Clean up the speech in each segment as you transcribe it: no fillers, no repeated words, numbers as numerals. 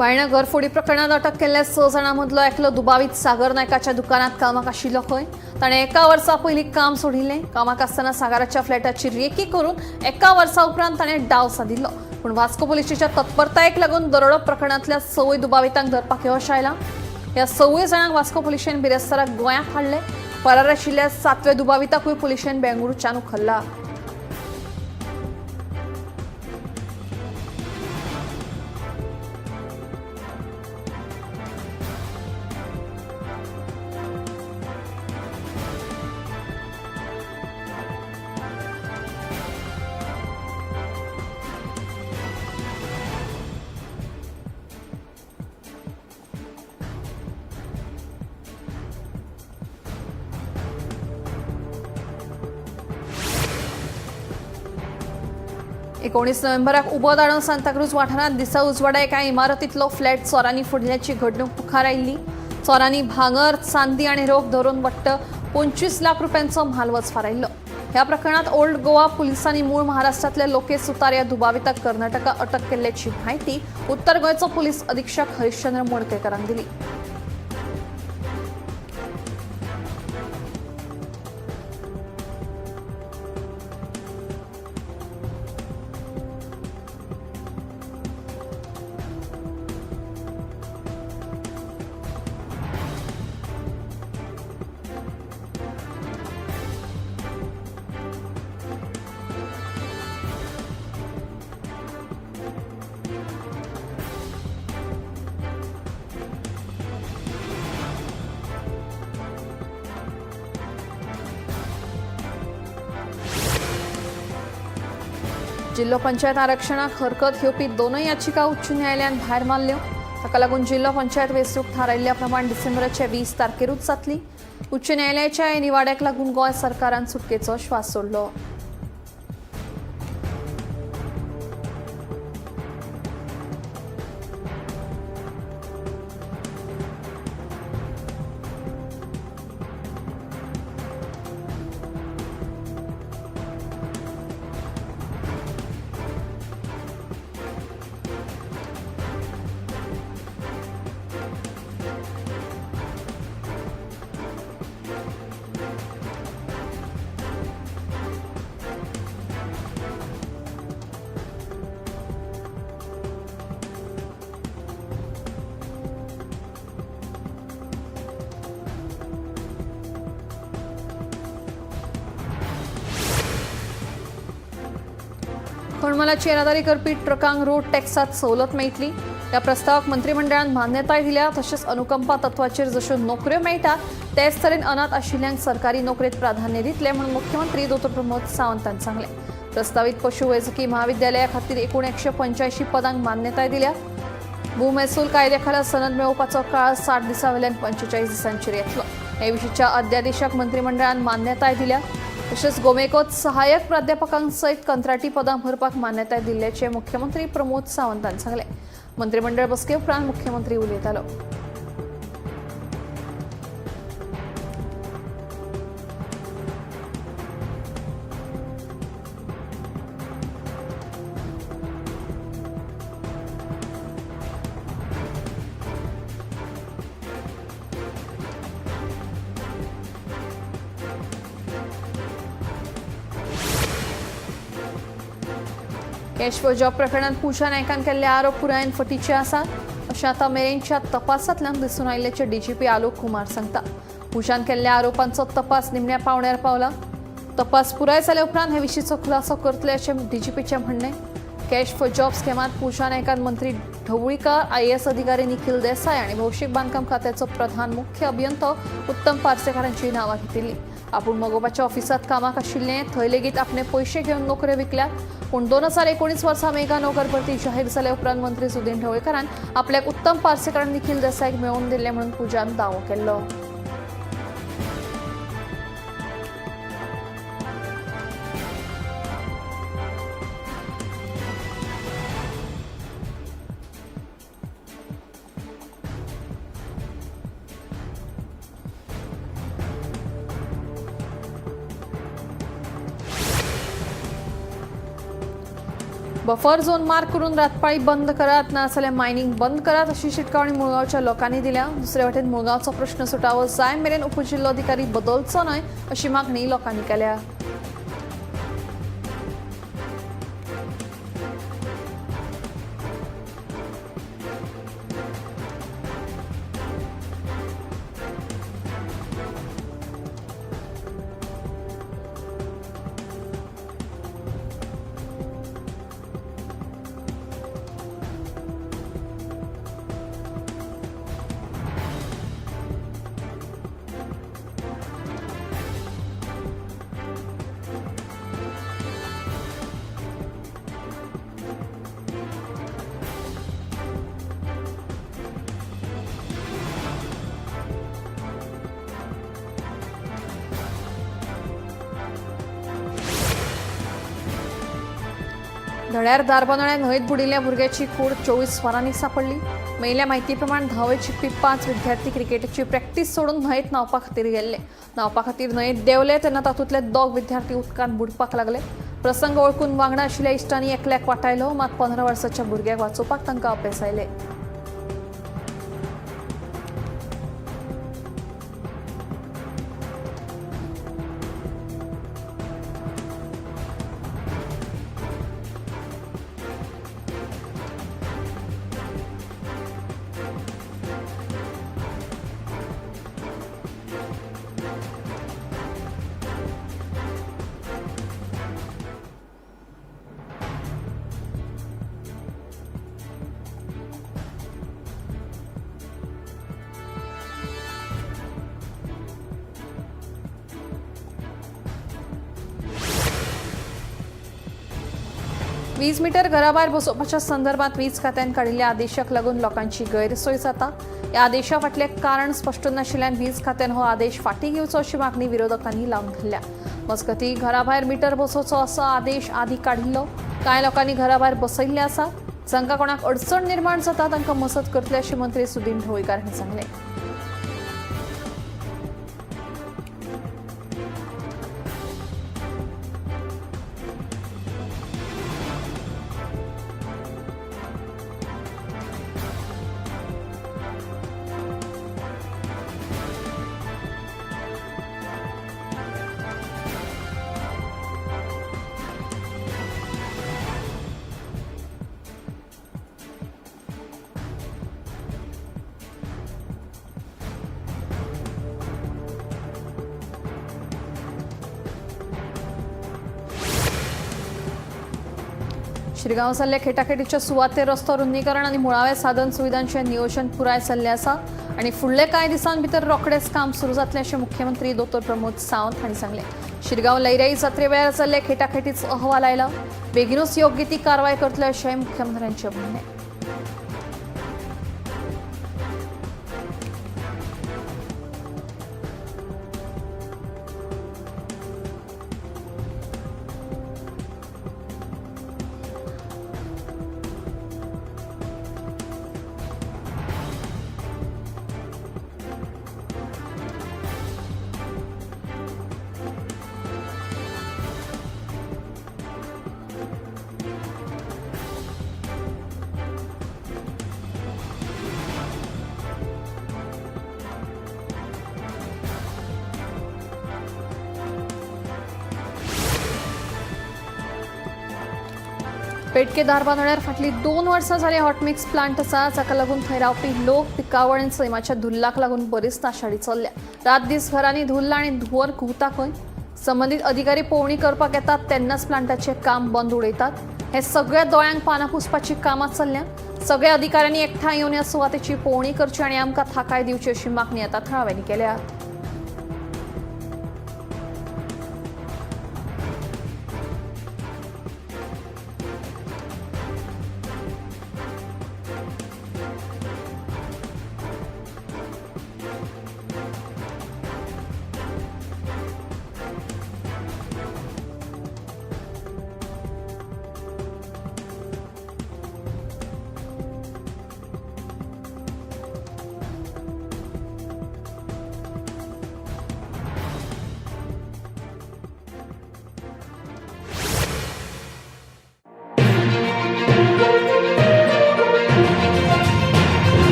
बायणा घरफोडी प्रकरणात अटक केल्ल्या 6 जाणांमदलो एकलो दुबावीत सागर नायकाच्या दुकानात कामाक आशिल्लो खंय ताणें एका वर्सा पयलीं काम सोडिल्लें। कामाक आसतना सागराच्या फ्लॅटाची रेकी करून एका वर्सा उपरांत ताणें डाव सादिल्लो। पूण वास्को पुलिसाच्या तत्परतायेक लागून दरोडो प्रकरणांतल्या 6 दुबावितांक धरपाक येवश आयला। ह्या 6 जाणांक वास्को पुलिशेन बिरेस्ताराक गोंयांत हाडले। फरार आशिल्ल्या 7व्या दुबाविताकूय पुलिशेन बेंगळुरूच्यान उखल्ला। एकोणीस नोव्हेंबराक उबोदाणो सांताक्रूज वाठारांत दिसा उजवाडा एका इमारतींतलो फ्लॅट चोरांनी फोडिल्ल्याची घडणूक मुखार आयिल्ली। चोरांनी भांगर, चांदी आनी रोख धरून वट्ट 25 लाख रुपयांचो म्हाल वचफारायल्लो। ह्या प्रकरणात ओल्ड गोवा पुलिसांनी मूळ महाराष्ट्रांतले लोकेश सुतार ह्या दुबाविताक कर्नाटका अटक केल्ल्याची म्हायती उत्तर गोंयचो पुलीस अधीक्षक हरिश्चंद्र मोडकेकारान दिली। जिल्लो पंचायत आरक्षणाक हरकत घेवपी दोनूय याचिका उच्च न्यायालयान भायर मारल्यो। ताका लागून जिल्लो पंचायत वेंचणूक थारायिल्ल्या प्रमाण डिसेंबराच्या 20 तारखेरूच जातली। उच्च न्यायालयाच्या ह्या निवाड्याक लागून गोंय सरकारान सुटकेचो श्वास सोडलो। खणमलाची येरादारी करपी ट्रकांक रोड टॅक्सात सवलत मेळटली। ह्या प्रस्तावाक मंत्रिमंडळान मान्यताय दिल्या। तशेंच अनुकंपा तत्वाचेर जश्यो नोकऱ्यो मेळटात तेच तरेन अनाथ आशिल्ल्यांक सरकारी नोकरेंत प्राधान्य दितले म्हूण मुख्यमंत्री डॉ. प्रमोद सावंतान सांगलें। प्रस्तावित पशुवैजकी महाविद्यालया खातीर एकूण 185 पदांक मान्यताय दिल्या। भूमहसूल कायद्याखाला सनद मेळोवपाचो काळ 60 दिसांवेल्यान 45 दिसांचेर येतलो। हे विशींच्या अध्यादेशाक मंत्रिमंडळान मान्यताय दिल्या। तशेंच गोमेकोत सहाय्यक प्राध्यापकांक सयत कंत्राटी पदां भरपाक मान्यताय दिल्ल्याचे मुख्यमंत्री प्रमोद सावंतान सांगलें। मंत्रिमंडळ बसके उपरांत मुख्यमंत्री उलयतालो। कॅश फॉर जॉब प्रकरणात पूजा नायकान केल्ले आरोप पुरायेन फटीचे आसात अशें आतां मेरेनच्या तपासांतल्यान दिसून आयिल्ल्याचे डीजीपी आलोक कुमार सांगता। पूजान केल्ल्या आरोपांचो तपास निमण्या पावण्यार पावला। तपास पुराय जाले उपरांत हे विशींचो खुलासो करतले अशें डीजीपीचें म्हणणें। कॅश फॉर जॉब स्किमात पूजा नायकान मंत्री ढवळीकर, IAS अधिकारी निखिल देसाय आनी भौशीक बांदकाम खात्याचो प्रधान मुख्य अभियंतो उत्तम पार्सेकारांची नांवां घेतिल्लीं। आपूण मोगोबाच्या ऑफिसांत कामाक आशिल्लें, थंय लेगीत आपणे पयशे घेवन नोकऱ्यो विकल्यात। पूण 2019 वर्सा मेगा नोकर भरती जाहीर जाले उपरांत मंत्री सुदीन ढवळीकरान आपल्याक उत्तम पार्सेकार निखिल देसायक मेळोवन दिल्ले म्हणून पूजान दावो केल्लो। बफर झोन मार्क करून रातपाळी बंद करात ना जाल्यार मायनिंग बंद करात अशी शिटकावणी मुळगावच्या लोकांनी दिल्या. दुसरे वटेन मुळगावचो प्रश्न सुटावो जाय मेरेन उपजिल्लोधिकारी बदलचो न्हय अशी मागणी लोकांनी केल्या. धड्यार दारबांदोळ्या न्हंयत बुडिल्ल्या भुरग्याची कूड 24 वरांनी सापडली. मेळिल्ल्या म्हायती प्रमाण धावेचे शिकपी 5 विद्यार्थी क्रिकेटाची प्रॅक्टीस सोडून न्हंयत न्हावपा खातीर गेल्ले. न्हावपा खातीर न्हंयत देंवले तेन्ना तातूंतले 2 विद्यार्थी उदकांत बुडपाक लागले. प्रसंग वळखून वांगडा आशिल्ल्या इश्टांनी एकल्याक वाटायलो, मात 15 वर्साच्या भुरग्याक वाचोवपाक तांकां अपेस आयले. वीज मीटर घराबाहेर बसोवपाच्या संदर्भात वीज खात्यान काडिल्ल्या आदेशाक लागून लोकांची गैरसोय जाता. ह्या आदेशा फाटलें कारण स्पश्ट नाशिल्ल्यान वीज खात्यान हो आदेश फाटीं घेवचो अशी मागणी विरोधकांनी लावन धरल्या. मजगतीं घराबाहेर मिटर बसोवचो असो आदेश आदीं काडिल्लो. कांय लोकांनी घराबाहेर बसयल्ले आसात. जांकां कोणाक अडचण निर्माण जाता तांकां मसत करतले अशें मंत्री सुदीन ढवळीकार हांणी सांगलें. शिरगांव जाल्ल्या खेटाखेटीच्या सुवातेर रस्तो रुंदीकरण आनी मुळाव्या साधन सुविधांचें नियोजन पुराय जाल्लें आसा आनी फुडले कांय दिसां भितर रोखडेंच काम सुरू जातलें अशें मुख्यमंत्री दोतोर प्रमोद सावंत हांणी सांगलें. शिरगांव लयराई जात्रे वेळार जाल्ले खेटाखेटीचो अहवाल आयला. बेगीनूच योग्य ती कारवाय करतले अशें मुख्यमंत्र्यांचें म्हणणें. पेडके दारबांदोळ्यार फाटली 2 वर्सां जाली हॉटमिक्स प्लांट आसा, जाका लागून थंय रावपी लोक पिकावळ आनी सैमाच्या धुल्लाक लागून बरीच नाशाडी चल्ल्या. रात दीस घरांनी धुल्ल आनी धुंवर घुंवता खंय. संबंदीत अधिकारी पळोवणी करपाक येतात तेन्नाच प्लांटाचें काम बंद उडयतात. हे सगळ्या दोळ्यांक पानां पुसपाची कामां चल्ल्या. सगळ्या अधिकाऱ्यांनी एकठांय येवन ह्या सुवातेची पळोवणी करची आनी आमकां थाकाय दिवची अशी मागणी आतां थळाव्यांनी केल्या.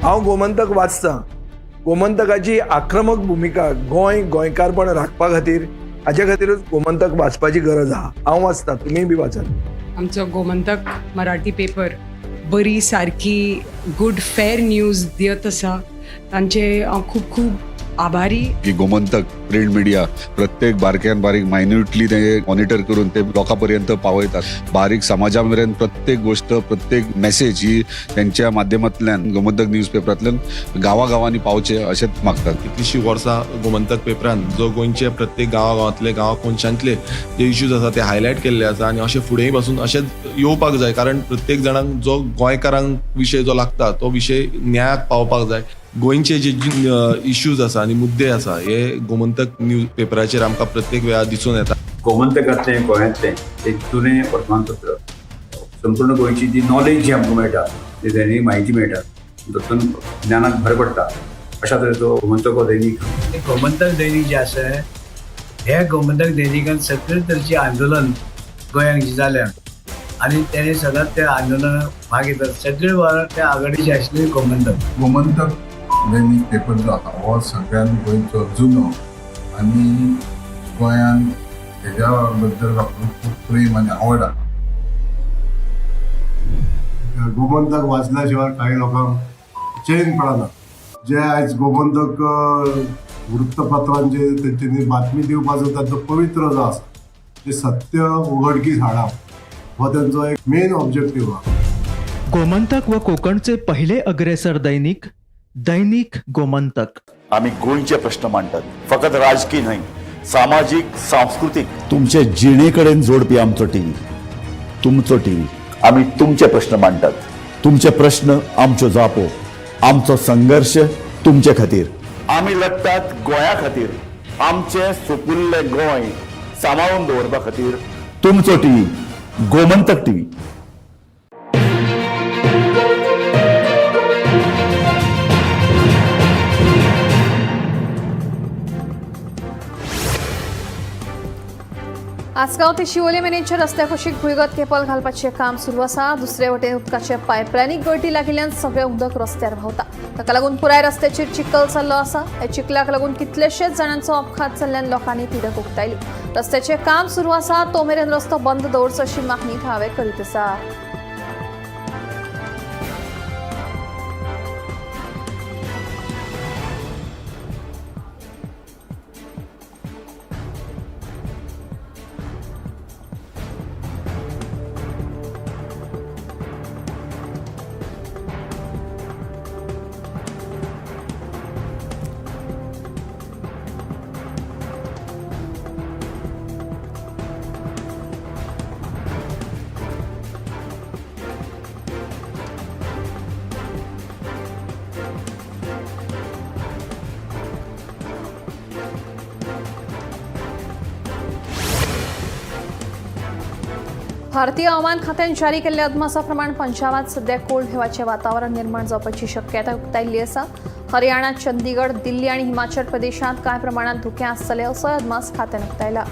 हांव गोमंतक वाचतां. गोमंतकाची आक्रमक भुमिका गोंयकारपण राखपा खातीर हाचे खातीरच गोमंतक वाचपाची गरज आहा. हांव वाचतां, तुमीय बी वाचात. आमचो गोमंतक मराठी पेपर बरी सारकी गुड फेर न्यूज दियत आसा. तांचे हांव खूब खूब आभारी. की गोमंतक प्रिंट मिडिया प्रत्येक बारक्यान बारीक मायन्युटली ते मॉनिटर करून ते लोकांपर्यंत पावयतात. बारीक समाजा मेरेन प्रत्येक गोष्ट, प्रत्येक मेसेज ही त्यांच्या माध्यमांतल्यान गोमंतक न्यूज पेपरांतल्यान गांवागांवांनी पावचे अशेंच मागतात. कितलींशीं वर्सां गोमंतक पेपरान जो गोंयचे प्रत्येक गांवांतले कोनशांतले जे इश्यूज आसा ते हायलायट केल्ले आसा आनी अशें फुडेंय पासून अशेंच येवपाक जाय. कारण प्रत्येक जाणांक जो गोंयकारांक विशय जो लागता तो विशय न्यायाक पावपाक जाय. गोंयचे जे इश्यूज आसा आनी मुद्दे आसा हे गोमंतक न्यूज पेपराचेर आमकां प्रत्येक वेळार दिसून येता. गोमंतकांतलें गोंयांतलें एक जुनें वर्तमानपत्र. संपूर्ण गोंयची जी नॉलेज जी आमकां मेळटा, जी दैनीक म्हायती मेळटा, तातूंत ज्ञानाक भर पडटा. अशा तरेचो गोमंतक हो दैनीक. गोमंतक दैनीक जें आसा हे गोमंतक दैनिकान सगळे तरेचें आंदोलन गोंयांत जाल्यां आनी तेणें सदांच त्या आंदोलनाक भाग घेतात. सगळे वेळार त्या आघाडीचे आशिल्ले गोमंतक दैनीक पेपर जो आसा हो सगळ्यान गोंयचो जुनो आनी गोंयांत हेज्या बद्दल म्हाका खूब प्रेम आनी आवड आसा. गोमंतक वाचल्या शिवाय काही लोकांक चैन पडना. जे आयज गोमंतक वृत्तपत्रांचेर तेंच्यांनी बातमी दिवपाचो ताचो पवित्र जो आसा ते सत्य उघडकीस हाडप हो त्यांचो एक मेन ऑब्जेक्टिव्ह आसा. गोमंतक व कोकणचे पहिले अग्रेसर दैनिक गोमंतक. आम्ही गोंयचे प्रश्न मांडतात, फकत राजकीय न्हय, सामाजिक सांस्कृतिक. तुमचे जिणेकडेन जोडपी आमचो टीव्ही, तुमचो टीव्ही. आम्ही तुमचे प्रश्न मांडतात. तुमचे प्रश्न आमच्यो जापो, आमचो संघर्ष तुमचे खातीर. आम्ही लढतात गोंया खातीर. आमचे सोपुल्ले गोंय सांबाळून दवरपा खातीर तुमचो टीव्ही, गोमंतक टीव्ही. आसगांव ते शिवोले मेरेनच्या रस्त्या कुशीक भुंयगत केपल घालपाचें काम सुरू आसा. दुसरे वटेन उदकाचे पायपलायनीक गळती लागिल्ल्यान सगळें उदक रस्त्यार व्हांवता. ताका लागून पुराय रस्त्याचेर चिखल जाल्लो आसा. ह्या चिखलाक लागून कितलेशेच जाणांचो अपघात जाल्ल्यान लोकांनी तिडक उक्तायली. रस्त्याचें काम सुरू आसा तो मेरेन रस्तो बंद दवरचो अशी मागणी थळावे करीत आसा. भारतीय हवामान खात्यान जारी केल्ल्या अदमासा प्रमाण पंजाबात सध्या कोल्ड हवेचें वातावरण निर्माण जावपाची शक्यताय उक्तायिल्ली आसा. हरियाणा, चंदीगड, दिल्ली आनी हिमाचल प्रदेशांत कांय प्रमाणात धुकें आसतलें असोय अदमास खात्यान उक्तायला.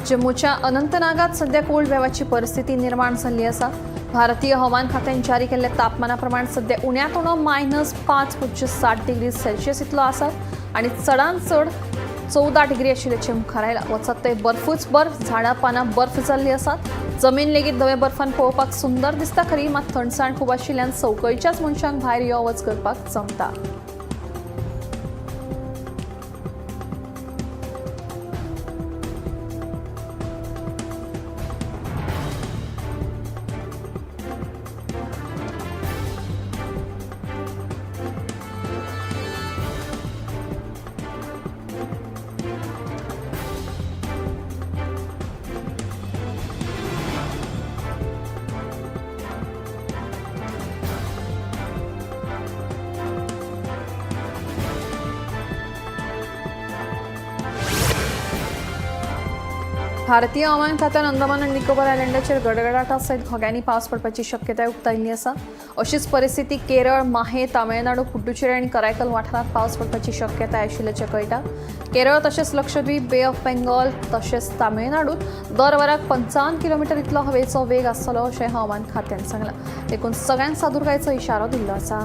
जम्मूच्या अनंतनागात सध्या कोल्ड वेव्हाची परिस्थिती निर्माण झाली आसा. भारतीय हवामान खात्यान जारी केल्ल्या तापमाना प्रमाण सध्या उण्यांत उणो -5.7 डिग्री सेल्सियस इतलो आसा आनी चडांत चड 14 डिग्री आशिल्ल्याचें मुखार आयला. वचत थंय बर्फूच बर्फ, झाडां पानां बर्फ जाल्लीं आसात. जमीन लेगीत धवे बर्फान पळोवपाक सुंदर दिसता खरी, मात थंडसाण खूब आशिल्ल्यान सवकळीच्याच मनशांक भायर यो वच करपाक जमता. भारतीय हवामान खात्यान अंदमान आनी निकोबार आयलँडाचेर गडगडाटा सयत घोग्यांनी पावस पडपाची शक्यताय उक्तायिल्ली आसा. अशीच परिस्थिती केरळ, माहे, तामिळनाडू, पुडुचेरी आनी करायकल वाठारांत पावस पडपाची शक्यताय आशिल्ल्याचें कळटा. केरळ तशेंच लक्षद्वीप, बे ऑफ बेंगॉल तशेंच तामिळनाडूत दर वराक 55 किलोमीटर इतलो हवेचो वेग आसतलो अशें हवामान खात्यान सांगलां. देखून सगळ्यांक सादुरकायेचो इशारो दिल्लो आसा.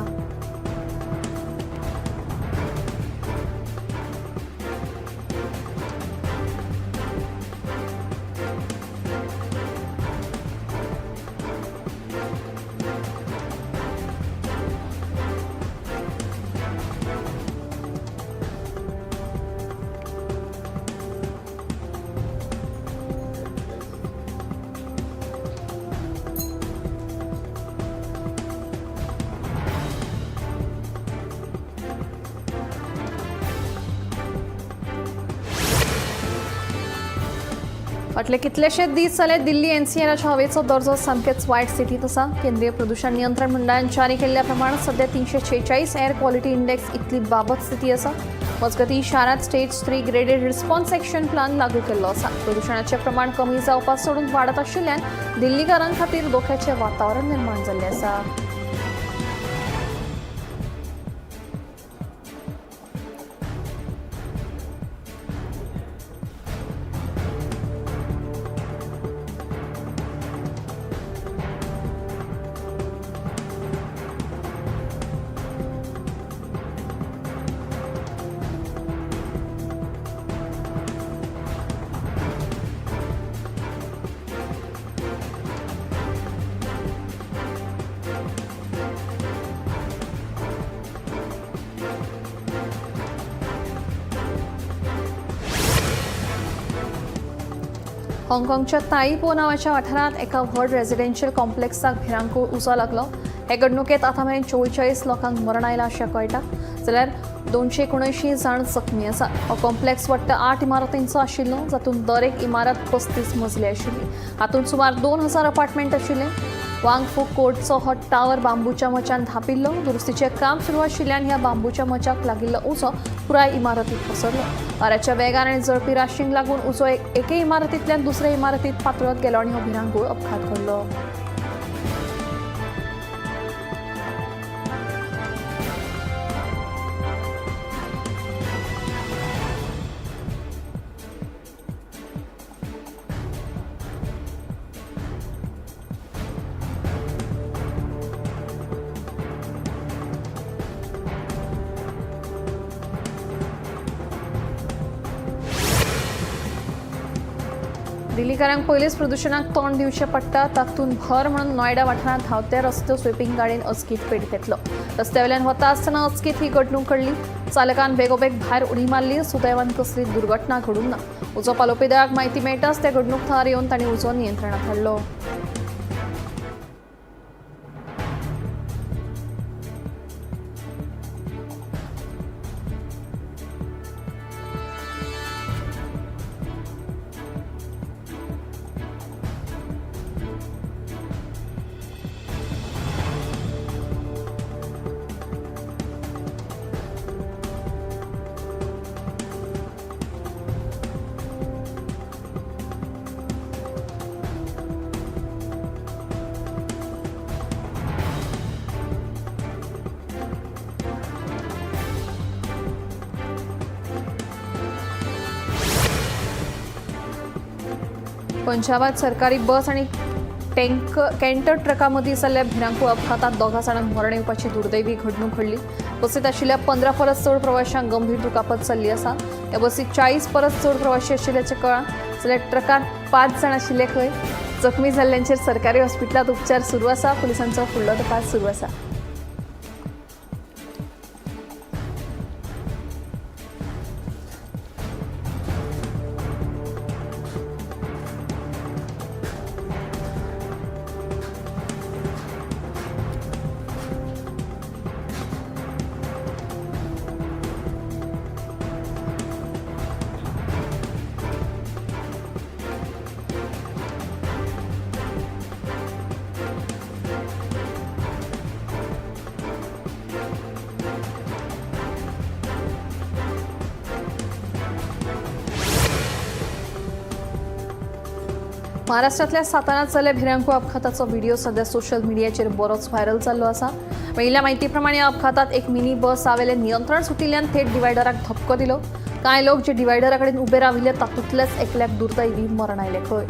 फाटले कितलेशेच दीस जाले दिल्ली एनसीआराच्या हवेचो दर्जो सामकेच वायट स्थितीत आसा. केंद्रीय प्रदूषण नियंत्रण मंडळान जारी केल्ल्या प्रमाण सध्या 346 एअर क्वॉलिटी इंडेक्स इतली बाबत स्थिती आसा. मजगतीं शारांत stage 3 graded response action plan लागू केल्लो आसा. प्रदूषणाचें प्रमाण कमी जावपाक सोडून वाडत आशिल्ल्यान दिल्लीकारां खातीर धोक्याचें वातावरण निर्माण जाल्लें आसा. हाँगकाँगच्या ताईपो नांवाच्या वाठारांत एका व्हड रेजिडेन्शियल कॉम्प्लेक्साक भिरांकूळ उजो लागलो. हे घडणुकेंत आतां मेरेन 44 लोकांक मरण आयलां अशें कळटा. जाल्यार 279 जाण जखमी आसा. हो कॉम्प्लेक्स वट्ट 8 इमारतींचो आशिल्लो, जातूंत दर एक इमारत 35 मजली आशिल्ली. हातूंत सुमार 2000 अपार्टमेंट आशिल्ले. वांगफूक कोर्टचो हो टावर बांबूच्या मचान धांपिल्लो. दुरुस्तीचें काम सुरू आशिल्ल्यान ह्या बांबूच्या मचाक लागिल्लो उजो पुराय इमारतींत पसरलो. वाऱ्याच्या वेगान आनी जळपी राशींक लागून उजो एके इमारतींतल्यान दुसरे इमारतींत पातळत गेलो आनी हो भिरांकूळ अपघात घडलो. दिल्लीकारांक पयलींच प्रदूषणाक तोंड दिवचें पडटा. तातूंत भर म्हणून नोयडा वाठारांत धांवते रस्तो स्विपींग गाडयेन अचकीत पेट घेतलो. रस्त्यावेल्यान वता आसतना अचकीत ही घडणूक घडली. चालकान बेगोबेग भायर उडी मारली. सुदैवान कसली दुर्घटना घडूंक ना. उजो पालोवपी दळाक म्हायती मेळटाच ते घडणूक थळार येवन तांणी उजो नियंत्रणात हाडलो. पंजाबात सरकारी बस आणि कॅन्टर ट्रका मदीं जाल्ल्या भिरांकूळ अपघातांत 2 जाणांक मरण येवपाची दुर्दैवी घडणूक घडली. बसीत आशिल्ल्या 15 परस चड प्रवाशांक गंभीर दुखापत जाल्ली आसा. ह्या बसीत 40 परस चड प्रवाशी आशिल्ल्याचें कळ्ळां. जाल्यार ट्रकांत 5 जाण आशिल्ले खंय. जखमी जाल्ल्यांचेर सरकारी हॉस्पिटलांत उपचार सुरू आसा. पुलिसांचो फुडलो तपास सुरू आसा. महाराष्ट्रातल्या सातारात जाल्ल्या भिरांकू अपघाताचो व्हिडिओ सध्या सोशल मिडियाचेर बरोच व्हायरल जाल्लो आसा. मेळिल्ल्या म्हायती प्रमाणे या अपघातात एक मिनी बस आवेले नियंत्रण सुटिल्ल्यान थेट डिवायडराक धपको दिलो. कांय लोक जे डिवायडरा कडेन उबे राविल्ले तातूंतलेच एकल्याक दुर्दैवी मरण आयलें खंय.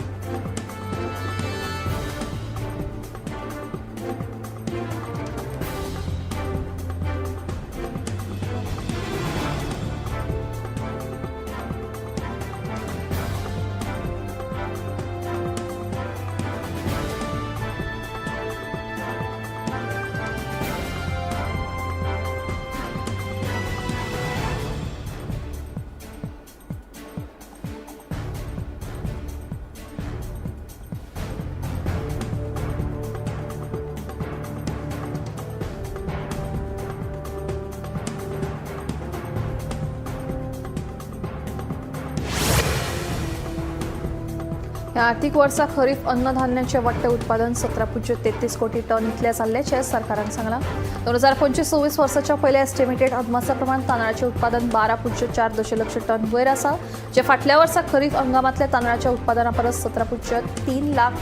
ह्या आर्थीक वर्सा खरीफ अन्नधान्याचे वाडटे उत्पादन 17.33 कोटी टन इतले जाल्ल्याचे सरकारान सांगलां. 2025-26 वर्साच्या पयल्या एस्टिमेटेड अदमासा प्रमाण तांदळाचे उत्पादन 12.4 दशलक्ष टन वयर आसा, जे फाटल्या वर्सा खरीफ हंगामातल्या तांदळाच्या उत्पादना परस 17.3 लाख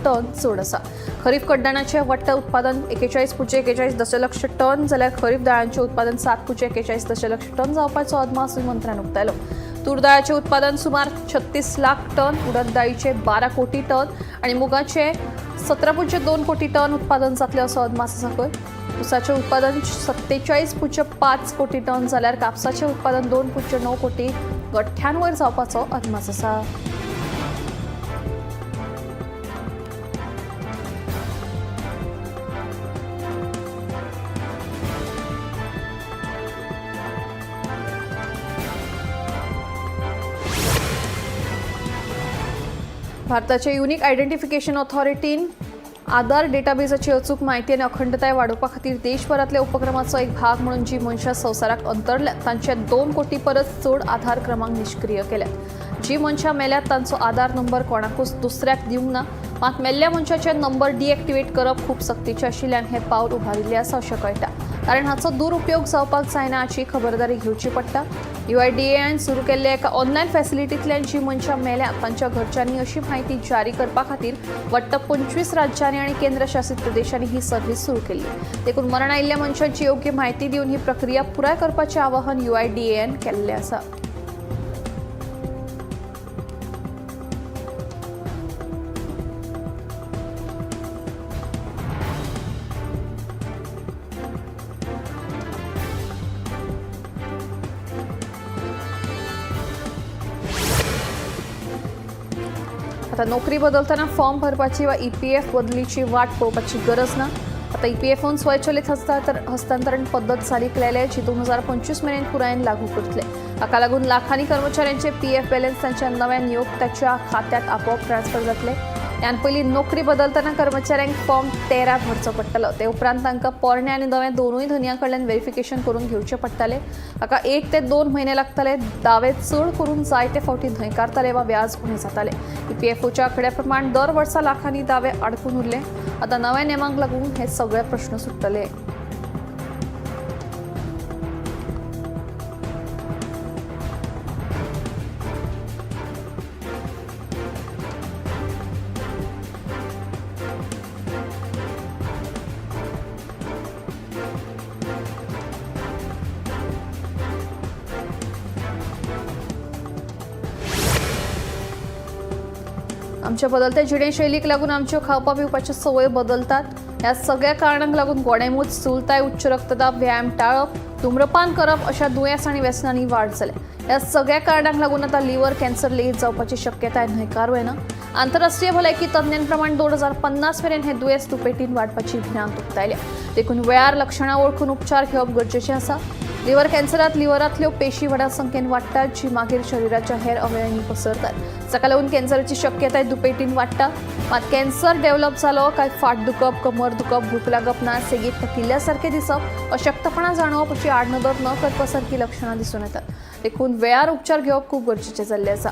टन चड आसा. खरीफ कडधान्याचे वाडटे उत्पादन 41.41 दशलक्ष टन जाल्यार खरीफ दाळांचे उत्पादन 7.41 दशलक्ष टन जावपाचो अदमासूय मंत्र्यान उक्तायलो. तूर दाळाचे उत्पादन सुमार 36 लाख टन, उडद दाळीचे 12 कोटी टन आणि मुगाचे 17.2 कोटी टन उत्पादन जातले असो अदमास आसा. ऊसाचे उत्पादन 47.5 कोटी टन जाल्यार कापसाचे उत्पादन 2.9 कोटी गठ्ठ्यां वयर जावपाचो अदमास आसा. भारताचे युनिक आयडेंटिफिकेशन ऑथॉरिटीन आधार डेटाबेसाची अचूक म्हायती आनी अखंडताय वाडोवपा खातीर देशभरातल्या उपक्रमाचो एक भाग म्हणून जी मनशां संवसाराक अंतरल्यात तांचे 2 कोटी परस चड आधार क्रमांक निश्क्रीय केल्यात. जी मनशां मेल्यात तांचो आधार नंबर कोणाकूच दुसऱ्याक दिवंक ना, मात मेल्ल्या मनशाचे नंबर डिएक्टिवेट करप खूब सक्तीचें आशिल्ल्यान हें पावल उबारिल्लें आसा अशें कळटा. कारण हाचो दुरुपयोग जावपाक जायना हाची खबरदारी घेवची पडटा. UIDAIन सुरू केल्ल्या एका ऑनलायन फॅसिलिटींतल्यान जी मनशां मेल्यात तांच्या घरच्यांनी अशी म्हायती जारी करपा खातीर वट्ट 25 राज्यांनी आनी केंद्रशासीत प्रदेशांनी ही सर्व्हिस सुरू केल्ली. देखून मरण आयिल्ल्या मनशांची योग्य म्हायती दिवन ही प्रक्रिया पुराय करपाचें आवाहन UIDAIन केल्लें आसा. आता नोकरी बदलताना फॉर्म भरपाची वा EPF बदलीची वाट पळोवपाची गरज ना. आता EPFन स्वयंचलित हस्तांतरण पद्दत चालीक लायल्या, जी 2025 मेरेन पुरायेन लागू करतले. हाका लागून लाखांनी कर्मचाऱ्यांचे PF बॅलन्स तांच्या नव्या नियोक्त्याच्या खात्यात आपोआप ट्रान्स्फर जातले. त्यान पयलीं नोकरी बदलताना कर्मचाऱ्यांक फॉर्म 13 भरचो पडटलो. ते उपरांत तांकां पोरणे आनी नवे दोनूय धन्यां कडल्यान व्हेरिफिकेशन करून घेवचे पडटले. हाका 1 ते 2 म्हयने लागतले. दावे चड करून जायते फावटी न्हयकारताले वा व्याज उणें जाताले. EPFOच्या आंकड्या प्रमाण दर वर्सा लाखांनी दावे आडकून उरले. आता नव्या नेमांक लागून हे सगळे प्रश्न सुट्टले. आमच्या बदलत्या जिणेशैलीक लागून आमच्यो खावपा पिवपाच्यो संवय बदलतात. ह्या सगळ्या कारणांक लागून गोडेमूत, चुलताय, उच्च रक्तदाब, व्यायाम टाळप, धुम्रपान करप अशा दुयेंस आनी व्यसनांनी वाड जाल्या. ह्या सगळ्या कारणांक लागून आता लिव्हर कॅन्सर लेगीत जावपाची शक्यताय न्हयकारवय ना. आंतरराष्ट्रीय भलायकी तज्ञां प्रमाण 2050 मेरेन हे दुयेंस दुपेटीन वाडपाची भिरांत उक्तायल्या. देखून वेळार लक्षणां वळखून उपचार घेवप गरजेचें आसा. लिव्हर कॅन्सरांत लिव्हरांतल्यो पेशी व्हडा संख्येन वाडटात, जी मागीर शरिराच्या हेर अवयवांनी पसरतात. जाका लागून कॅन्सराची शक्यताय दुपेटीन वाडटा. मात कॅन्सर डेव्हलप जालो काय फाट दुखप, कमर दुखप, भूक लागप ना, सेगीत थकिल्ल्या सारखें दिसप, अशक्तपणा जाणवप अशी आडनदर न करपा सारकी लक्षणां दिसून येतात. देखून वेळार उपचार घेवप खूब गरजेचें जाल्लें आसा.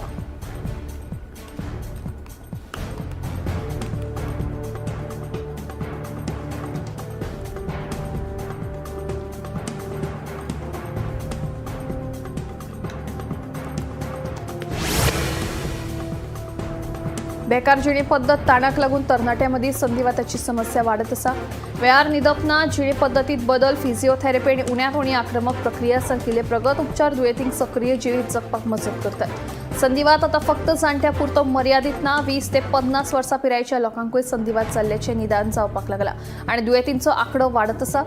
बेकार जिणे पद्दत ताणाक लागून तरणाट्यांमदीं संधिवाताची समस्या वाडत आसा. वेळार न्हिदप ना, जिणे पद्दतीत बदल, फिजिओथेरपी आनी उण्यांत उणी आक्रमक प्रक्रिया सारकिले प्रगत उपचार दुयेंतींक सक्रीय जिवीत जगपाक मजत करतात. संधिवात आतां फक्त जाणट्या पुरतो मर्यादीत ना, 20 ते 50 वर्सां पिरायेच्या लोकांकूय संधिवात जाल्ल्याचें निदान जावपाक लागला आनी दुयेंतींचो आंकडो वाडत आसा.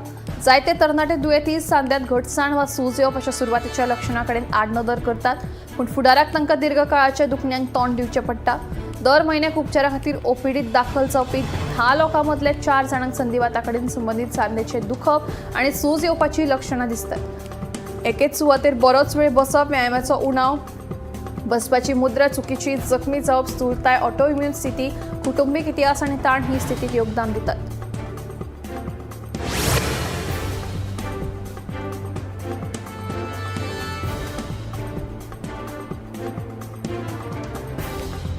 जायते तरणाटे दुयेंती सांध्यांत घटसाण वा सूज येवप अशा सुरवातीच्या लक्षणां कडेन आडनदर करतात, पूण फुडाराक तांकां दीर्घकाळाच्या दुखण्याक तोंड दिवचें पडटा. दर म्हयन्याक उपचारा खातीर ओपीडीत दाखल जावपी 10 लोकां मदले 4 जाणांक संधिवाता कडेन संबंदीत सांध्याचें दुखप आनी सूज येवपाची लक्षणां दिसतात. एकेच सुवातेर बरोच वेळ बसप, व्यायामाचो उणाव, बसपाची मुद्रा चुकीची, जखमी जावप, स्थूलताय, ऑटोइम्यून स्थिती, कुटुंबीक इतिहास आनी ताण ही स्थितीक योगदान दितात.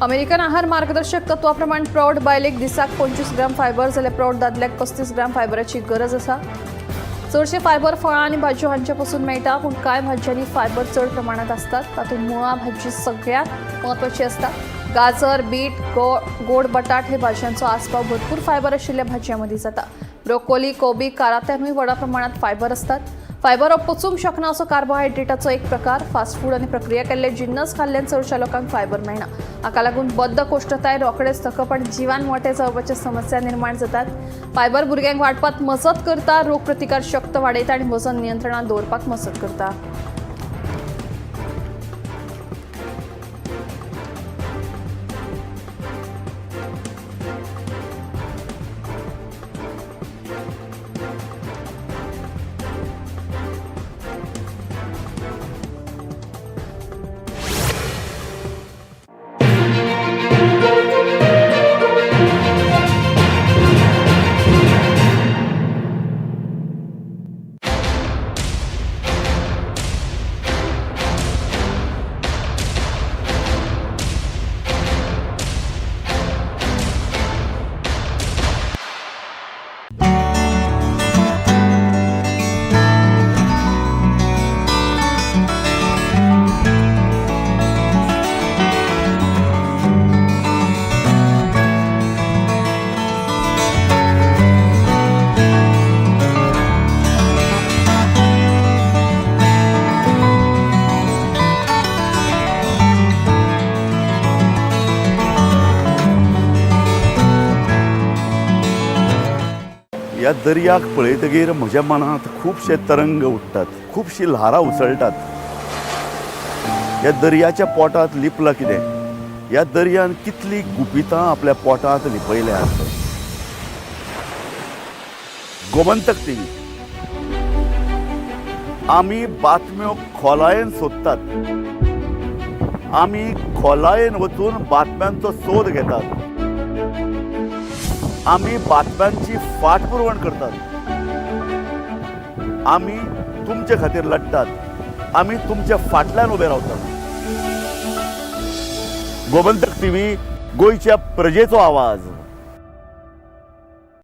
अमेरिकन आहार मार्गदर्शक तत्वाप्रमाण प्रौढ बायलेक दिसाक 25 ग्राम फायबर जाल्यार प्रौढ दादल्याक 35 ग्राम फायबराची गरज आसा. चडशे फायबर फळां आनी भाजयो हांचे पासून मेळटा, पूण कांय भाज्यांनी फायबर चड प्रमाणात असतात. तातूंत मुळा भाजी सगळ्यात म्हत्वाची असता. गाजर, बीट, गोड बटाट हे भाज्यांचो आस्पाव भरपूर फायबर आशिल्ल्या भाज्यांमदीं जाता. ब्रोकोली, कोबी, कारात्यांतूय व्हडा प्रमाणात फायबर असतात. फायबर हो पचूंक शकना असो कार्बोहायड्रेटाचो एक प्रकार. फास्ट फूड आनी प्रक्रिया केल्ले जिन्नस खाल्ल्यान चडशा लोकांक फायबर मेळना. हाका लागून बद्धकोष्ठताय, रोखडेच थकप आनी जिवान मोठे जावपाच्या समस्या निर्माण जातात. फायबर भुरग्यांक वाडपाक मजत करता, रोगप्रतिकार शक्त वाडयता आनी वजन नियंत्रणात दवरपाक मजत करता. ह्या दर्याक पळयतकीर म्हज्या मनांत खुबशे तरंग उठतात, खुबशीं ल्हारां उसळटात. ह्या दर्याच्या पोटांत लिपलां कितें? ह्या दर्यान कितलीं गुपितां आपल्या पोटांत लिपयल्यात. गोमंतक टीव्ही आमी बातम्यो खोलायेन सोदतात. आमी खोलायेन वचून बातम्यांचो सोद घेतात. आमी बातम्यांची फाटपुरवण करतात. आमी तुमचे खातीर लढटात. आमी तुमच्या फाटल्यान उबे रावतात. गोमंतक टीव्ही, गोंयच्या प्रजेचो आवाज.